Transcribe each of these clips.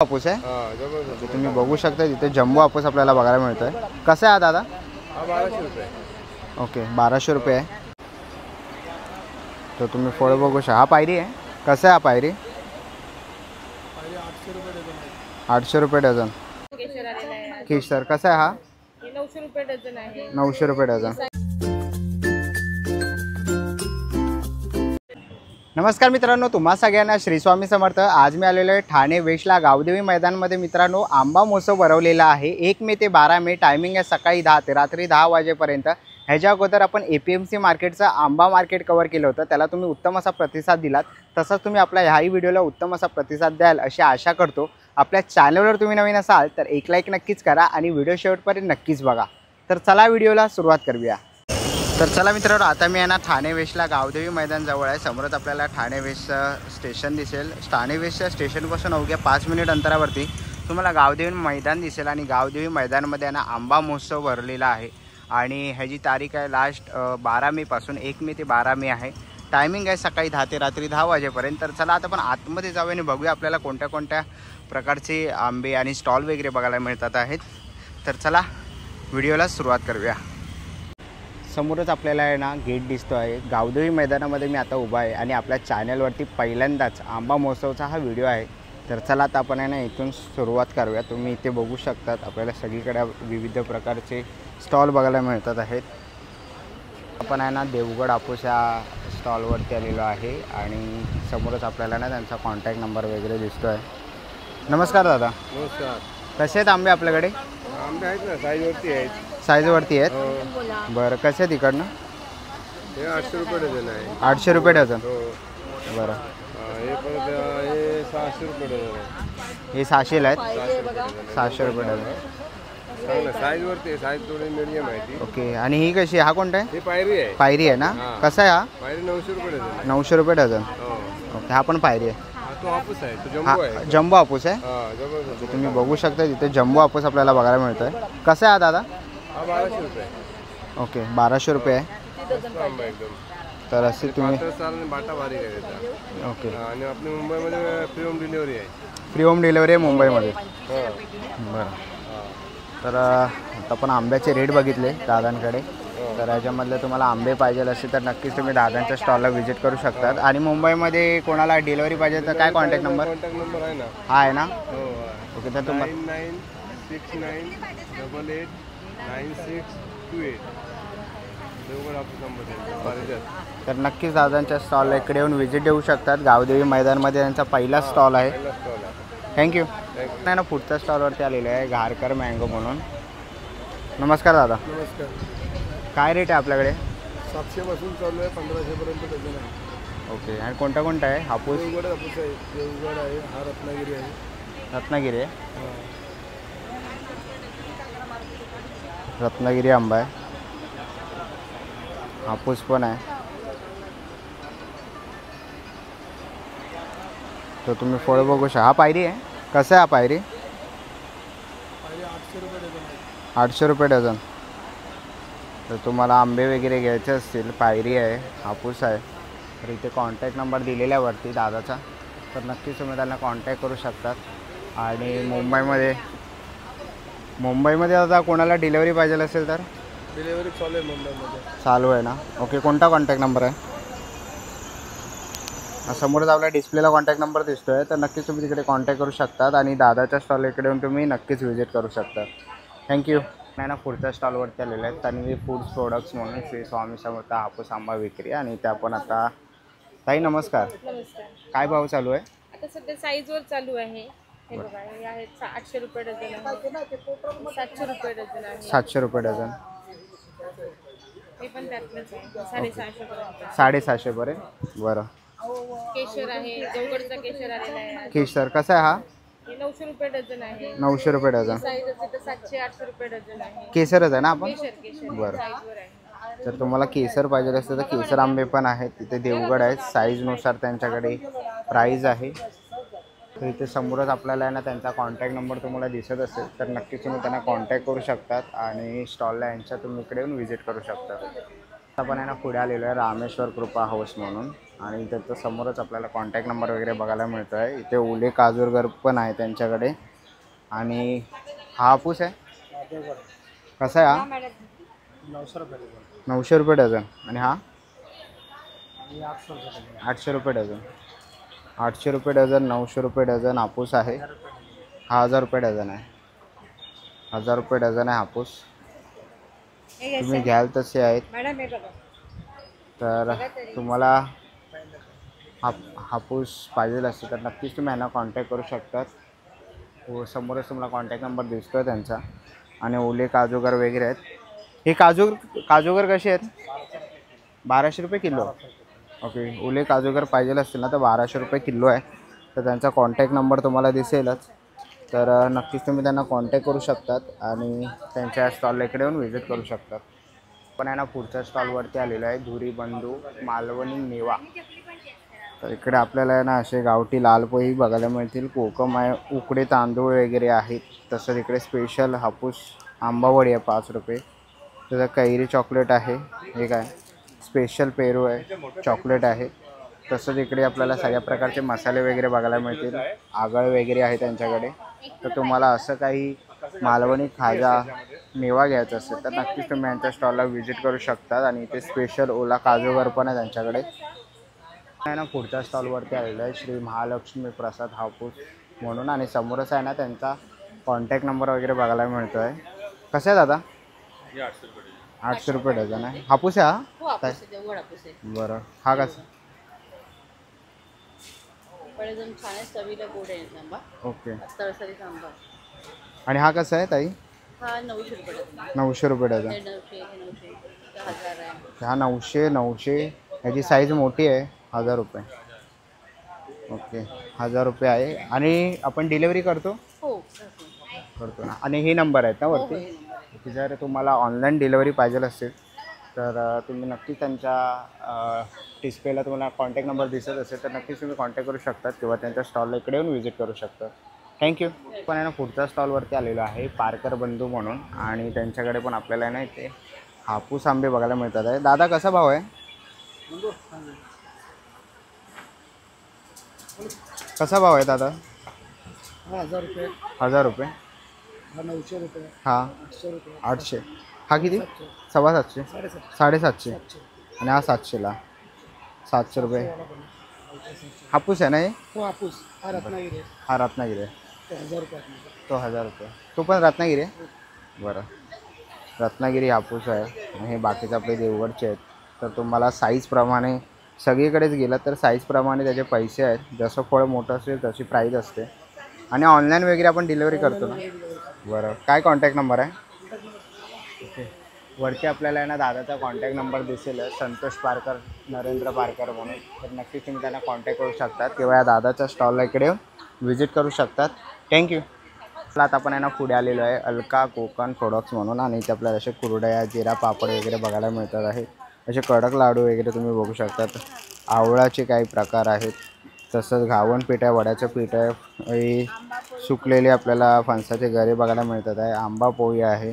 हापूस आहे तुम्ही बघू शकता तिथे जम्बो हापूस आपल्याला बघायला मिळतोय। कसं आहे दादा? 1200 रुपये। ओके 1200 रुपये आहे। तो तुम्ही फळ बघू शकता। हा पायरी आहे। कसं आहे हा पायरी? 800 रुपये डझन। केशर कसं आहे हा? 900 रुपये डझन आहे। 900 रुपये डझन। नमस्कार मित्रांनो, तुम्हा सगळ्यांना श्री स्वामी समर्थ। आज मी आलेलो आहे ठाणे वेस्टला गावदेवी मैदानमध्ये। मित्रांनो, आंबा महोत्सव भरवलेला आहे 1 मे ते 12 मे। टायमिंग आहे सकाळी 10 ते रात्री 10 वाजेपर्यंत। ह्याच्या अगोदर आपण APMC मार्केटचं आंबा मार्केट कव्हर केलं होतं, त्याला तुम्ही उत्तम असा प्रतिसाद दिलात। तसंच तुम्ही आपल्या ह्याही व्हिडिओला उत्तम असा प्रतिसाद द्याल अशी आशा करतो। आपल्या चॅनलवर तुम्ही नवीन असाल तर एक लाईक नक्कीच करा आणि व्हिडिओ शेवटपर्यंत नक्कीच बघा। तर चला व्हिडिओला सुरुवात करूया। तर चला मित्रांनो, आता मी आहे ना ठाणे वेस्टला गावदेवी मैदान जवळ आहे। समोरच आपल्याला ठाणे वेस्ट स्टेशन दिसेल। ठाणे वेस्टच्या स्टेशनपासून अवघ्या 5 मिनिट अंतरावरती तुम्हाला गावदेवी मैदान दिसेल आणि गावदेवी मैदानामध्ये ना आंबा महोत्सव भरलेला आहे आणि ह्याची तारीख आहे लास्ट 12 मे पासून 1 मे ते 12 मे आहे। टायमिंग आहे सकाळी 10 ते रात्री 10 वाजेपर्यंत। तर चला आता आपण आतमध्ये जाऊया आणि बघूया आपल्याला कोणत्या कोणत्या प्रकारचे आंबे आणि स्टॉल वगैरे बघायला मिळतात आहेत। तर चला व्हिडिओला सुरुवात करूया। समोरच आपल्याला आहे ना गेट दिसतो आहे। गावदेवी मैदानामध्ये मी आता उभा आहे आणि आपल्या चॅनलवरती पहिल्यांदाच आंबा महोत्सवचा हा व्हिडिओ आहे। तर चला आता आपण आहे ना इथून सुरुवात करूया। तुम्ही इथे बघू शकतात आपल्याला सगळीकडे विविध प्रकारचे स्टॉल बघायला मिळतात आहेत। आपण आहे ना देवगड हापूस या स्टॉलवरती आलेलो आहे आणि समोरच आपल्याला ना त्यांचा कॉन्टॅक्ट नंबर वगैरे दिसतो आहे। नमस्कार दादा। नमस्कार। कसे आहेत आंबे आपल्याकडे? आंबे आहेत ना, साईजवरती आहेत। साईजवरती आहेत। बरं, कसे आहेत इकडनं? हे 800 रुपये डझन आहे। 800 रुपये डझन। हो बरं, हे परत हे 600 रुपये डझन आहे। हे 600ला आहेत। 600 रुपये डझन। चांगलं साईजवरती आहे, साईज थोडी मिडियम आहे ती। ओके, आणि ही कशी? हा कोणता आहे? ही पायरी आहे। पायरी आहे ना? कसा आहे हा? पायरी 900 रुपये डझन आहे। 900 रुपये डझन। हो, ओके, हा पण पायरी आहे। तो हापूस आहे, तो हा जम्बो आहे। जम्बो हापूस आहे। हां, जबरदस्त। तुम्ही बघू शकता तिथे जम्बो हापूस आपल्याला बघायला मिळतोय। कसा आहे हा दादा? हा 1200 रुपये। ओके 1200 रुपये आहे। मस्त आंबा एकदम। तर असे तुम्ही पातळ साल आणि बाटा बारीक आहे त्याचा। ओके, आणि आपल्या मुंबईमध्ये फ्री होम डिलिव्हरी आहे। फ्री होम डिलिव्हरी आहे मुंबईमध्ये। हां बरं, तर आता आपण आंब्याचे रेट बघितले दादांकडे। तर याच्यामधले तुम्हाला आंबे पाहिजे असेल तर नक्कीच तुम्ही दादांच्या स्टॉलला व्हिजिट करू शकतात। आणि मुंबईमध्ये कोणाला डिलिव्हरी पाहिजे तर काय कॉन्टॅक्ट नंबर? कॉन्टॅक्ट नंबर आहे ना? हा आहे ना? हो आहे। ओके, तर तुम्हाला 9969889628 देवगड हापूस नंबर। तर नक्कीच दादांच्या स्टॉलला इकडे येऊन व्हिजिट देऊ शकतात। गावदेवी मैदानमध्ये त्यांचा पहिला स्टॉल आहे। थँक्यू। नाही ना, पुढच्या स्टॉलवरती आलेलं आहे घारकर मँगो म्हणून। नमस्कार दादा। नमस्कार। काय रेट आहे आपल्याकडे? 700 पासून चालू आहे, 1500 पर्यंत डझन आहे। ओके, आणि कोणता कोणता आहे हापूस? देवगड हापूस आहे, देवगड आहे, हा रत्नागिरी आहे। रत्नागिरी आहे। हां, रत्नागिरी आंबा आहे। हापूस पण आहे। तो तुम्ही फळ बघू शकता। हा पायरी आहे। कसं आहे हा पायरी? 800 रुपये डझन आहे। 800 रुपये डझन। तर तुम्हाला आंबे वगैरे घ्यायचे असतील, पायरी आहे, हापूस आहे, तर इथे कॉन्टॅक्ट नंबर दिलेल्या वरती दादाचा, तर नक्कीच तुम्ही त्यांना कॉन्टॅक्ट करू शकतात। आणि मुंबईमध्ये आता कोणाला डिलेवरी पाहिजे असेल तर डिलिव्हरी चालू आहे मुंबईमध्ये। चालू आहे ना? ओके, कोणता कॉन्टॅक्ट नंबर आहे? समोरच आपल्या डिस्प्लेला कॉन्टॅक्ट नंबर दिसतो आहे, तर नक्कीच तुम्ही तिकडे कॉन्टॅक्ट करू शकतात आणि दादाच्या स्टॉल इकडे येऊन तुम्ही नक्कीच व्हिजिट करू शकता। थँक्यू। नाही ना, पुढच्या स्टॉलवरती आलेले आहेत तन्वी फूड्स प्रोडक्ट्स म्हणून श्री स्वामी समर्थ हापूस आंबा विक्री। आणि त्या पण आता ताई नमस्कार, नमस्कार। काय भाव चालू आहे? आता सध्या साईजवर चालू आहे। हे बघा, हे आहेत 800 रुपये डझन आहे, 700 रुपये डझन आहे, 700 रुपये डझन। हे पण त्यातलंच आहे, 650 पर्यंत। 750 पर्यंत। बरं, केशर आहे, देवगडचा केशर आलेला आहे। केशर कसा आहे हा? हे 900 रुपये डझन आहे। 900 रुपये डझन। साईज असेल तर 700-800 रुपये डझन आहे। केसरच आहे ना आपण? केशर बरं, साईजवर आहे। तर तुम्हाला केसर पाहिजे असेल तर केसर आंबे पण आहेत तिथे। देवगड आहेत, साईजनुसार त्यांच्याकडे प्राईज आहे। तर इथे समोरच आपल्याला आहे ना त्यांचा कॉन्टॅक्ट नंबर तुम्हाला दिसत असेल तर नक्कीच तुम्ही त्यांना कॉन्टॅक्ट करू शकतात आणि स्टॉलला यांच्या तुम्ही इकडे येऊन व्हिजिट करू शकता। आपण आहे ना पुढे आलेलो आहे रामेश्वर कृपा हाऊस म्हणून। आणि त्याच्या समोरच आपल्याला कॉन्टॅक्ट नंबर वगैरे बघायला मिळतो आहे. इथे ओले काजूरगर पण आहे त्यांच्याकडे. आणि हा हापूस आहे, कसा आहे हा? 900 रुपये डझन. आणि हा 800 रुपये डझन. 800 रुपये डझन, 900 रुपये डझन हापूस आहे. हा 1000 रुपये डझन आहे. 1000 रुपये डझन आहे हापूस. तुम्ही घ्याल तसे आहेत. तर तुम्हाला हापूस पाहिजे असेल तर नक्कीच तुम्ही यांना कॉन्टॅक्ट करू शकतात. व समोरच तुम्हाला कॉन्टॅक्ट नंबर दिसतो आहे त्यांचा. आणि ओले काजूगर वगैरे आहेत. हे काजूगर कसे आहेत? 1200 रुपये किलो. ओके. ओले काजूगर पाहिजे असतील ना तर 1200 रुपये किलो आहे. तर त्यांचा कॉन्टॅक्ट नंबर तुम्हाला दिसेलच. तर नक्कीच तुम्ही त्यांना कॉन्टॅक्ट करू शकतात आणि त्यांच्या स्टॉलला इकडे येऊन व्हिजिट करू शकतात. पण आहे ना पुढच्या स्टॉलवरती आलेलो आहे धुरी बंधू मालवणी मेवा. तर इकडे आपल्याला आहे ना असे गावठी लाल पोही बघायला मिळतील. कोकम आहे, उकडे तांदूळ वगैरे आहेत. तसंच इकडे स्पेशल हापूस आंबावडी आहे 5 रुपये. त्याचं कैरी चॉकलेट आहे. हे काय स्पेशल पेरू आहे, चॉकलेट आहे. तसंच इकडे आपल्याला सगळ्या प्रकारचे मसाले वगैरे बघायला मिळतील. आगळ वगैरे आहे त्यांच्याकडे. तर तुम्हाला असं काही मालवणी खाजा मेवा घ्यायचा असेल तर नक्कीच तुम्ही यांच्या स्टॉलला व्हिजिट करू शकतात. आणि इथे स्पेशल ओला काजूगर पण आहे त्यांच्याकडे. आहे ना पुढच्या स्टॉलवरती आलेलं आहे श्री महालक्ष्मी प्रसाद हापूस म्हणून. आणि समोरच आहे ना त्यांचा कॉन्टॅक्ट नंबर वगैरे बघायला मिळतो आहे. कसं आहे दादा? 800 रुपये डझन आहे. हापूस आहे हा? बरं. हा कसं? ओके. आणि हा कसा आहे ताई? 900 रुपये डझन. हा 900 याची साईज मोठी आहे. 1000 रुपये. ओके. 1000 रुपये आहे. आणि आपण डिलेवरी करतो? करतो ना. आणि हे नंबर आहेत ना वरती की जर तुम्हाला ऑनलाईन डिलेवरी पाहिजे असेल तर तुम्ही नक्की त्यांच्या डिस्प्लेला तुम्हाला कॉन्टॅक्ट नंबर दिसत असेल तर नक्कीच तुम्ही कॉन्टॅक्ट करू शकतात किंवा त्यांच्या स्टॉलला इकडे येऊन व्हिजिट करू शकतात. थँक्यू. पण आहे ना पुढच्या स्टॉलवरती आलेलो आहे पारकर बंधू म्हणून. आणि त्यांच्याकडे पण आपल्याला आहे ना इथे हापूस आंबे बघायला मिळतात आहे. दादा कसा भाव आहे? कसा भाव आहे दादा? 1000 रुपये. 1000 रुपये. 900 रुपये. हा 800. हा किती? 750. 750. आणि हा 700ला. 700 रुपये. हापूस आहे ना हे? हो हापूस. हा रत्नागिरी. हा रत्नागिरी आहे. 1000 रुपये. तो 1000 रुपये. तो पण रत्नागिरी आहे? बरं. रत्नागिरी हापूस आहे. आणि हे बाकीचे आपले देवगडचे आहेत. तर तुम्हाला साईजप्रमाणे सगळीकडेच गेलं तर साईजप्रमाणे त्याचे पैसे आहेत. जसं फळ मोठं असेल तशी प्राईज असते. आणि ऑनलाईन वगैरे आपण डिलेवरी करतो ना? बरं. काय कॉन्टॅक्ट नंबर आहे? ओके. वरती आपल्याला आहे ना दादाचा कॉन्टॅक्ट नंबर दिसेल संतोष पारकर, नरेंद्र पारकर म्हणून. तर नक्कीच तुम्ही त्यांना कॉन्टॅक्ट करू शकतात किंवा या दादाच्या स्टॉलला इकडे येऊन व्हिजिट करू शकतात. थँक्यू. आता आपण आहे ना पुढे आलेलो आहे अलका कोकण प्रोडक्ट्स म्हणून. आणि इथे आपल्याला असे कुरड्या जिरा पापड वगैरे बघायला मिळतात आहे. असे कडक लाडू वगैरे तुम्ही बघू शकतात. आवळाचे काही प्रकार आहेत. तसंच घावण पीठ आहे, वड्याचं पीठ आहे, सुकलेले आपल्याला फणसाचे गरे बघायला मिळतात आहे. आंबा पोळी आहे.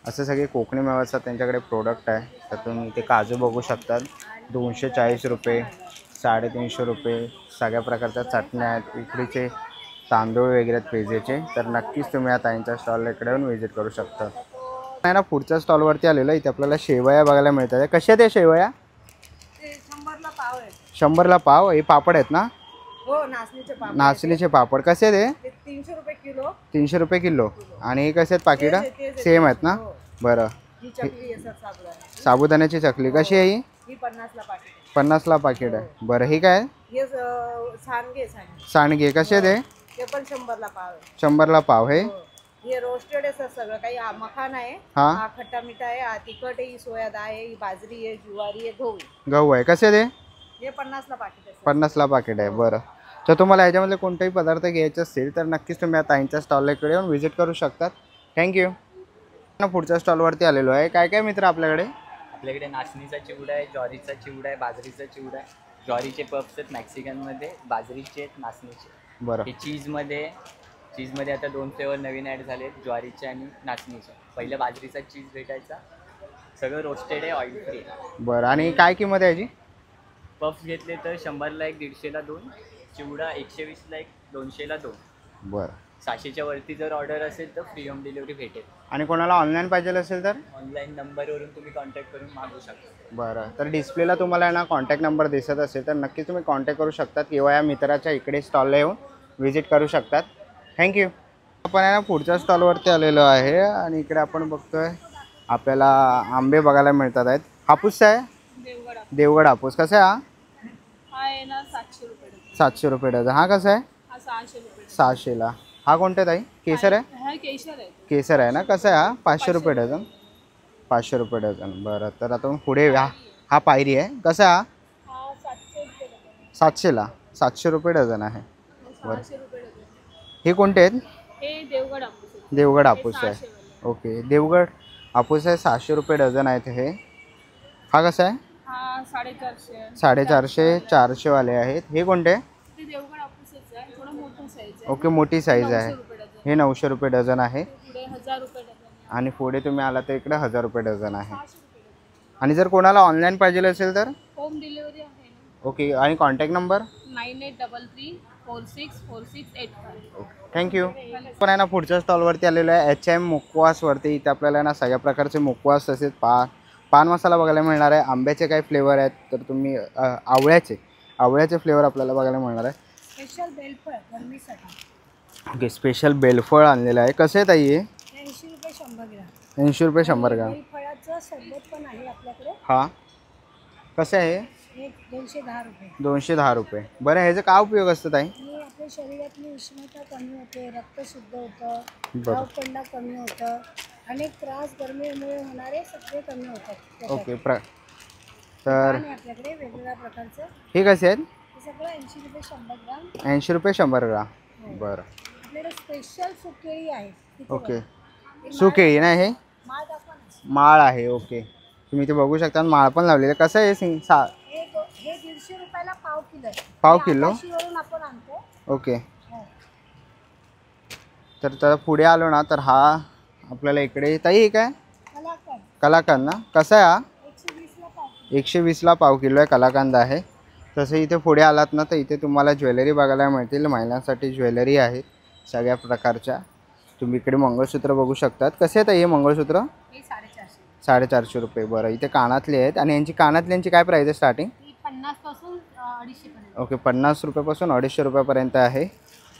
असे सगळे कोकणी मेवाचा त्यांच्याकडे प्रोडक्ट आहे. तर तुम्ही इथे काजू बघू शकतात 240 रुपये, 350 रुपये. सगळ्या प्रकारच्या चटण्या आहेत. उकडीचे तांदूळ वगैरे आहेत पेजेचे. तर नक्कीच तुम्ही या ताईंच्या स्टॉलला इकडे येऊन व्हिजिट करू शकता. आहे ना पुढच्या स्टॉलवरती आलेलं इथे आपल्याला शेवया बघायला मिळतात. कशा आहेत शेवया? 100ला पाव आहे. 100ला पाव. हे पापड आहेत ना? हो नाचणीचे पापड. नाचणीचे पापड कसे आहेत हे? 300 रुपये किलो. 300 रुपये किलो. आणि हे कसे आहेत पाकिट? सेम आहेत ना? बरं. ही चकली आहे साबुदाणा. साबुदाण्याची चकली कशी आहे ही? ही 50ला पाकिट. 50ला पाकिट आहे. बरं. ही काय? हे सांडगे. सांडगे कसे आहेत हे? ते पण 100ला पाव आहे. 100ला पाव. हे हे रोस्टेड आहे सर सगळं काही. मखाना आहे, हा हा खट्टा मिठा आहे, हा तिखट आहे, ही सोया डाळ आहे, ही बाजरी आहे, ज्वारी आहे, गहू आहे. गहू आहे. कसे ते? हे 50ला पाकिट आहे. 50ला पाकिट आहे. बरं. तर तुम्हाला याच्यामधले कोणतेही पदार्थ घ्यायचे असतील तर नक्कीच तुम्ही या ताईंच्या स्टॉलला इकडे येऊन व्हिजिट करू शकतात. थँक्यू. पुढच्या स्टॉलवरती आलेलो आहे. काय काय मित्र आपल्याकडे? आपल्याकडे नाचणीचा चिवडा आहे, ज्वारीचा चिवडा आहे, बाजरीचा चिवडा आहे. ज्वारीचे पफ्स आहेत मॅक्सिकनमध्ये, बाजरीचे आहेत, नाचणीचे. बरं. हे चीजमध्ये आता 2 फ्लेवर नवीन ॲड झाले आहेत, ज्वारीचे आणि नाचणीचे. पहिलं बाजरीचा चीज भेटायचा. सगळं रोस्टेड आहे, ऑइल फ्री आहे. बरं. आणि काय किंमत आहे याची? पफ्स घेतले तर 100ला 1, 150ला 2, चिवडा 120ला 1, 200ला 2. बरं. 600च्या वरती जर ऑर्डर असेल तर फ्री होम डिलिव्हरी भेटेल. आणि कोणाला ऑनलाईन पाहिजे असेल तर? ऑनलाईन नंबरवरून तुम्ही कॉन्टॅक्ट करून मागवू शकता. बरं. तर डिस्प्लेला तुम्हाला आहे ना कॉन्टॅक्ट नंबर दिसत असेल तर नक्की तुम्ही कॉन्टॅक्ट करू शकतात किंवा या मित्राच्या इकडे स्टॉलला येऊन व्हिजिट करू शकतात. थँक्यू. आपण आहे ना पुढच्या स्टॉलवरती आलेलो आहे आणि इकडे आपण बघतोय आपल्याला आंबे बघायला मिळतात आहेत. हापूस आहे? देवगड हापूस. कसा आहे हा? हा आहे ना 700 रुपये डझन. 700 रुपये डझन. हा कसा आहे? हा 600 रुपये डझन. 600ला. हा कोणता ताई? केसर आहे? हा केशर आहे. केसर आहे ना. कसा आहे हा? 500 रुपये डझन. 500 रुपये डझन. बरं. तर आता पुढे हा पायरी आहे. कसा हा? हा 700 रुपये डझन. 700ला. 700 रुपये डझन आहे. 600 रुपये डझन. हे कोणते आहेत? हे देवगड हापूस आहे. देवगड हापूस हे आहे. 600 वाले. ओके. देवगड हापूस आहे. 600 रुपये डझन आहेत हे. हा कसा आहे? हा 450. 450, 400 वाले आहेत. हे कोणते? ते देवगड हापूसच आहे. थोडं मोठं साईज आहे. ओके. मोठी साईज 900 आहे. रुपये डझन. हे 900 रुपये डझन आहे. पुढे 1000 रुपये डझन आहे. आणि पुढे तुम्ही आला तर इकडे 1000 रुपये डझन आहे. 600 रुपये डझन. आणि जर कोणाला ऑनलाईन पाहिजे असेल तर? होम डिलिव्हरी आहे ना. ओके. आणि कॉन्टॅक्ट नंबर? 9833464685. थँक्यू. पण आहे ना पुढच्या स्टॉलवरती आलेलो आहे HM मुखवासवरती. इथे आपल्याला ना सगळ्या प्रकारचे मुखवास तसेच पान मसाला बघायला मिळणार आहे. आंब्याचे काही फ्लेवर आहेत तर तुम्ही आवळ्याचे फ्लेवर आपल्याला बघायला मिळणार आहे. स्पेशल बेलफळ गरमीसाठी. ओके. स्पेशल बेलफळ आणलेलं आहे. कसं आहे ताई हे? 80 रुपये 100 ग्राम. 80 रुपये 100 ग्राम. बेलफळाचं सरबत पण आहे आपल्याकडे. हां. कसं आहे? हे 210 रुपये. 210 रुपये. बरं. ह्याचा काय उपयोग असतो ताई? आणि आपल्या शरीरातली उष्णता कमी होते, रक्त शुद्ध होतं, बरं. धावपंडा कमी होतं, अनेक त्रास गरमीमुळे होणारे सगळे कमी होतात. ओके. तर पान आहे आपल्याकडे वेगवेगळ्या प्रकारचं. हे कसे आहेत? हे सगळं 80 रुपये 100 ग्राम. 80 रुपये 100 ग्राम. बरं. आपल्याकडे स्पेशल सुकेळी आहे. तिथे ओके. बघा. सुकेळी ना हे? माळ दाखवा ना. माळ आहे. ओके. तुम्ही ते बघू शकता माळ पण लावलेली आहे. कसं आहे हे हे 150 रुपयाला पाव किलो आहे. पाव हे किलो? आकाशीवरून आपण आणतो. ओके. हो. तर पुढे आलो ना तर हा आपल्याला इकडे ताई हे काय? कलाकंद. कलाकंद ना. कसा आहे हा? 120 ला पाव किलो. 120ला पाव किलो आहे. कलाकंद आहे. तसं इथे पुढे आलात ना तर इथे तुम्हाला ज्वेलरी बघायला मिळतील. महिलांसाठी ज्वेलरी आहे सगळ्या प्रकारच्या. तुम्ही इकडे मंगळसूत्र बघू शकतात. कसे आहेत हे मंगळसूत्र? हे 450. 450 रुपये. बरं. इथे कानातले आहेत. आणि यांची कानातल्यांची काय प्राईस आहे स्टार्टिंग? ही 50 पासून 250 पर्यंत. ओके. 50 रुपयापासून 250 रुपयापर्यंत आहे.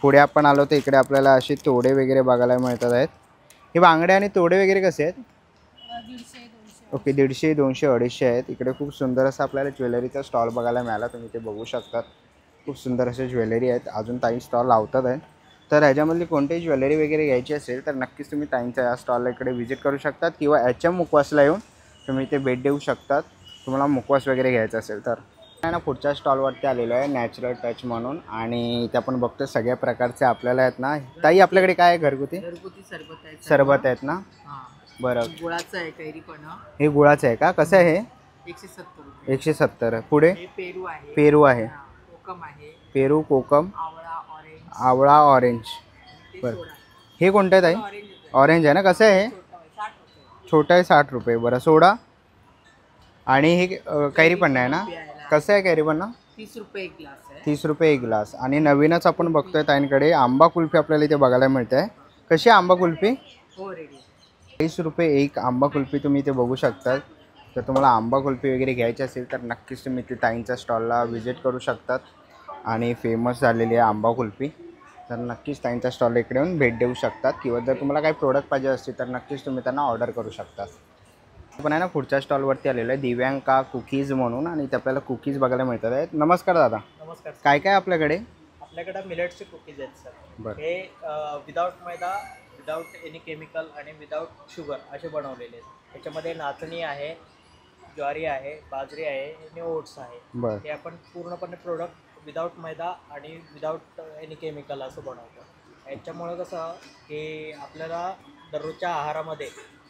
पुढे आपण आलो तर इकडे आपल्याला असे तोडे वगैरे बघायला मिळतात आहेत. हे बांगडे आणि तोडे वगैरे कसे आहेत? 150 200. ओके. 150, 200, 250 आहेत. इकडे खूप सुंदर असं आपल्याला ज्वेलरीचा स्टॉल बघायला मिळाला. तुम्ही ते बघू शकतात. खूप सुंदर असे ज्वेलरी आहेत. अजून ताई स्टॉल लावतात आहेत. तर ह्याच्यामधली कोणतीही ज्वेलरी वगैरे घ्यायची असेल तर नक्कीच तुम्ही ताईंच्या या स्टॉलला इकडे व्हिजिट करू शकतात किंवा HM मुखवासला येऊन तुम्ही इथे भेट देऊ शकतात तुम्हाला मुखवास वगैरे घ्यायचा असेल तर. ना पुढच्या स्टॉलवरती आलेलो आहे नॅचरल टच म्हणून. आणि इथे आपण बघतो सगळ्या प्रकारचे आपल्याला आहेत ना. ताई आपल्याकडे काय आहे? घरगुती सरबत आहे. सरबत आहेत ना. हां. बरं. गुळाचं आहे, कैरीपण. हे गुळाचं आहे का? कसं आहे हे? 170 रुपये. 170. पुढे हे पेरू आहे. पेरू आहे. हां. कोकम आहे. पेरू, कोकम, आवळा, ऑरेंज. आवळा, ऑरेंज. ते बरं. सोडा. हे कोणतं आहे ताई? ऑरेंज आहे. ऑरेंज आहे ना. कसं आहे हे? छोटं आहे, 60 रुपये. छोटा आहे 60 रुपये. बरं. सोडा. आणि हे कैरीपण आहे ना. प्यायला कसं आहे कैरीपण? 30 रुपये एक ग्लास आहे. 30 रुपये एक ग्लास. आणि नवीनच आपण बघतोय ताईंकडे आंबा कुल्फी आपल्याला इथे बघायला मिळते आहे. कशी आहे आंबा कुल्फी? हो रेडी. 30 रुपये एक आंबा कुल्फी तुम्ही इथे बघू शकतात. तर तुम्हाला आंबा कुल्फी वगैरे घ्यायची असेल तर नक्कीच तुम्ही इथे ताईंच्या स्टॉलला व्हिजिट करू शकतात. आणि फेमस झालेली आहे आंबा कुल्फी. तर नक्कीच ताईंच्या स्टॉलला इकडे येऊन भेट देऊ शकतात किंवा जर तुम्हाला काही प्रोडक्ट पाहिजे असतील तर नक्कीच तुम्ही त्यांना ऑर्डर करू शकता. आपण आहे ना पुढच्या स्टॉलवरती आलेलो आहे दिव्यांका कुकीज म्हणून. आणि इथे आपल्याला कुकीज बघायला मिळतात आहेत. नमस्कार दादा. नमस्कार. काय काय आपल्याकडे? आपल्याकडे मिलेटचे कुकीज आहेत सर. बरं. हे विदाऊट मैदा, विदाऊट एनी केमिकल आणि विदाऊट शुगर असे बनवलेले आहेत. त्याच्यामध्ये नाचणी आहे, ज्वारी आहे, बाजरी आहे आणि ओट्स आहे. बरं. हे आपण पूर्णपणे प्रोडक्ट विदाऊट मैदा आणि विदाऊट एनी केमिकल असं बनवतो. याच्यामुळं कसं की आपल्याला दररोजच्या आहारामध्ये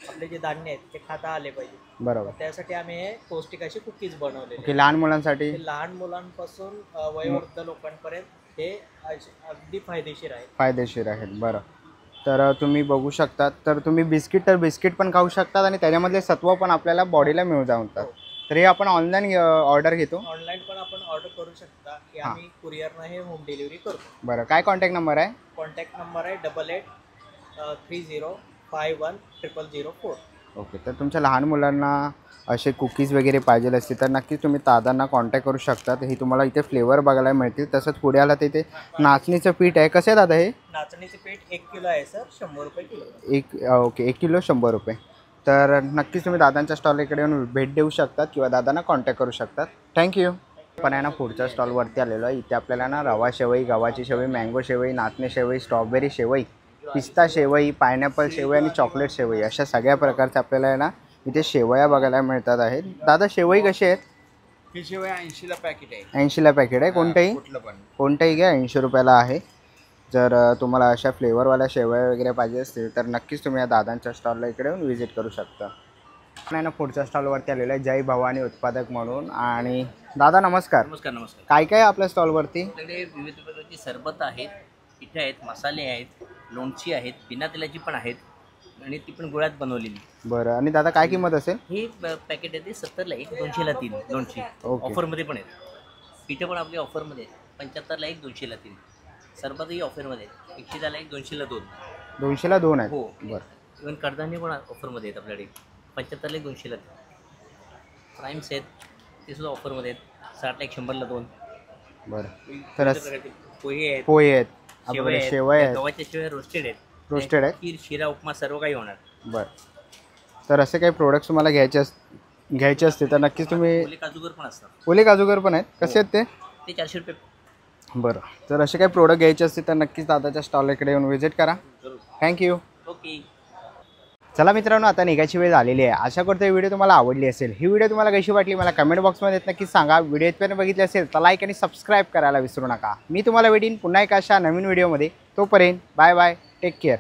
आपले जे धान्य आहेत ते खाता आले पाहिजे. बरोबर. त्यासाठी आम्ही हे पौष्टिक अशी कुकीज बनवलेले ओके. लहान मुलांसाठी? हे लहान मुलांपासून वयोवृद्ध लोकांपर्यंत हे अगदी फायदेशीर आहे. फायदेशीर आहेत. बरं. तर तुम्ही बघू शकतात. तर तुम्ही बिस्किट पण खाऊ शकतात आणि त्याच्यामधले सत्व पण आपल्याला बॉडीला मिळून जातात. तर हे आपण ऑनलाईन ऑर्डर घेतो. ऑनलाईन पण आपण ऑर्डर करू शकता की हां. आम्ही कुरिअरनं हे होम डिलिव्हरी करतो. बरं, काय कॉन्टॅक्ट नंबर आहे? कॉन्टॅक्ट नंबर आहे 8830510004. ओके. तर तुमच्या लहान मुलांना असे कुकीज वगैरे पाहिजे असतील तर नक्कीच तुम्ही दादांना कॉन्टॅक्ट करू शकता. ही तुम्हाला इथे फ्लेवर बघायला मिळतील. तसंच पुढे आला तर इथे नाचणीचं पीठ आहे. कसं आहे दादा हे? नाचणीचे पीठ 1 किलो आहे सर, 100 रुपये किलो. ओके, 1 किलो 100 रुपये. तर नक्कीच तुम्ही दादांच्या स्टॉल इकडे येऊन भेट देऊ शकतात किंवा दादांना कॉन्टॅक्ट करू शकतात. थँक्यू. पण आहे ना पुढच्या स्टॉलवरती आलेलो आहे. इथे आपल्याला ना रवा शेवई, गव्हाची शेवई, मँगो शेवई, नाचणी शेवई, स्ट्रॉबेरी शेवई, पिस्ता शेवई, पायनॅपल शेवई आणि चॉकलेट शेवई अशा सगळ्या प्रकारच्या आपल्याला आहे ना इथे शेवया बघायला मिळतात आहेत. दादा शेवई कशी आहेत? ही शेवया 80ला पॅकेट आहे. 80ला पॅकेट आहे. कोणतंही कुठलं पण. कोणतंही घ्या, 80 रुपयाला आहे. जर तुम्हाला अशा फ्लेवरवाल्या शेवया वगैरे पाहिजे असतील तर नक्कीच तुम्ही या दादांच्या स्टॉलला इकडे येऊन व्हिजिट करू शकता. नाही ना पुढच्या स्टॉलवरती आलेलं आहे जय भवानी उत्पादक म्हणून. आणि दादा नमस्कार. नमस्कार. नमस्कार. काय काय आहे आपल्या स्टॉलवरती? आपल्याकडे विविध प्रकारची सरबत आहेत, पिठे आहेत, मसाले आहेत, लोणची आहेत, बिना तेलाची पण आहेत आणि ती पण गुळात बनवलेली. बरं. आणि दादा काय किंमत असेल? हे पॅकेट आहे ते 70ला 1, 200ला 3 लोणची. ओके. ऑफरमध्ये पण आहेत. पिठे पण आपली ऑफरमध्ये आहेत. 75ला 1, 200ला 3. सरबतही ऑफरमध्ये आहेत. 110ला 1, 200ला 2. 200ला 2 आहेत. हो. बरं. इव्हन कडधान्य पण ऑफरमध्ये आहेत आपल्याकडे. 75ला 1, 200ला 3. प्राईम्स आहेत ते सुद्धा ऑफरमध्ये आहेत. 60ला 1, 100ला 2. बरं. विविध तर प्रकारचे पोहे आहेत, पोहे आहेत, शेवया आपल्याकडे आहेत, शेवया आहेत, गव्हाच्या शेवया रोस्टेड आहेत, रोस्टेड आहेत. खीर, शिरा, उपमा सर्व काही होणार. बरं. तर असे काही प्रोडक्ट्स तुम्हाला घ्यायचे असतील तर नक्कीच तुम्ही. ओले काजूगर पण असतात. ओले काजूगर पण आहेत. कसे आहेत ते? ते 400 रुपये. बरं. तर असे काही प्रोडक्ट घ्यायचे असतील तर नक्कीच दादाच्या स्टॉल इकडे येऊन व्हिजिट करा. थँक्यू. ओके. चला मित्रांनो, आता निघायची वेळ झालेली आहे. आशा करतो ही व्हिडिओ तुम्हाला आवडली असेल. ही व्हिडिओ तुम्हाला कशी वाटली मला कमेंट बॉक्समध्ये नक्कीच सांगा. व्हिडिओ इथपर्यंत बघितली असेल तर लाईक आणि सबस्क्राईब करायला विसरू नका. मी तुम्हाला भेटीन पुन्हा एका अशा नवीन व्हिडिओमध्ये. तोपर्यंत बाय बाय, टेक केअर.